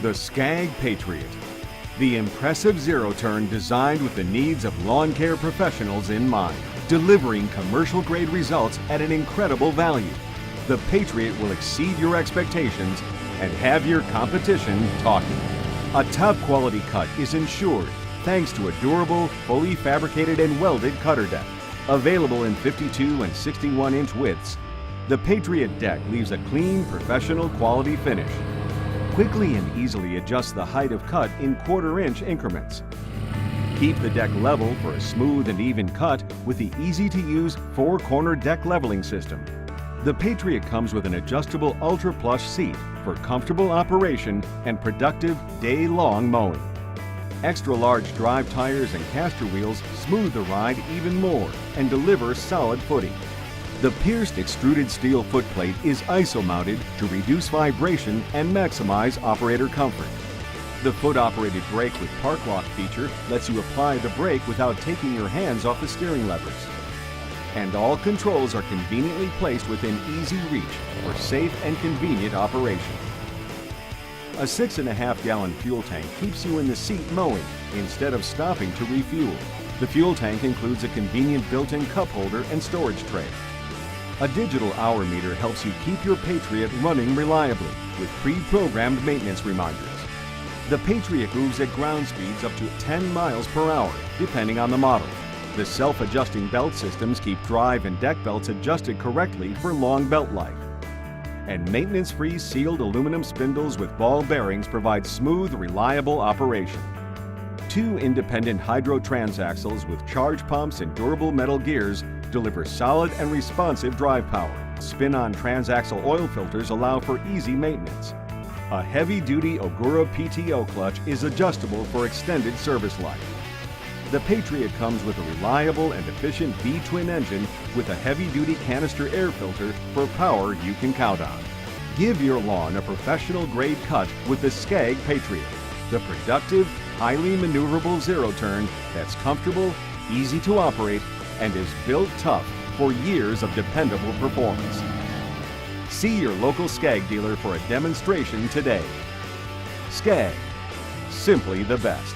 The SCAG Patriot. The impressive zero-turn designed with the needs of lawn care professionals in mind, delivering commercial-grade results at an incredible value. The Patriot will exceed your expectations and have your competition talking. A top-quality cut is ensured thanks to a durable, fully fabricated and welded cutter deck. Available in 52 and 61-inch widths, the Patriot deck leaves a clean, professional quality finish. Quickly and easily adjust the height of cut in quarter-inch increments. Keep the deck level for a smooth and even cut with the easy-to-use four-corner deck leveling system. The Patriot comes with an adjustable ultra-plush seat for comfortable operation and productive day-long mowing. Extra-large drive tires and caster wheels smooth the ride even more and deliver solid footing. The pierced extruded steel footplate is ISO-mounted to reduce vibration and maximize operator comfort. The foot-operated brake with park lock feature lets you apply the brake without taking your hands off the steering levers. And all controls are conveniently placed within easy reach for safe and convenient operation. A 6.5-gallon fuel tank keeps you in the seat mowing instead of stopping to refuel. The fuel tank includes a convenient built-in cup holder and storage tray. A digital hour meter helps you keep your Patriot running reliably with pre-programmed maintenance reminders. The Patriot moves at ground speeds up to 10 miles per hour, depending on the model. The self-adjusting belt systems keep drive and deck belts adjusted correctly for long belt life. And maintenance-free sealed aluminum spindles with ball bearings provide smooth, reliable operation. 2 independent hydro transaxles with charge pumps and durable metal gears deliver solid and responsive drive power. Spin-on transaxle oil filters allow for easy maintenance. A heavy-duty Ogura PTO clutch is adjustable for extended service life. The Patriot comes with a reliable and efficient V-twin engine with a heavy-duty canister air filter for power you can count on. Give your lawn a professional-grade cut with the SCAG Patriot, the productive, highly maneuverable zero-turn that's comfortable, easy to operate, and is built tough for years of dependable performance. See your local SCAG dealer for a demonstration today. SCAG, simply the best.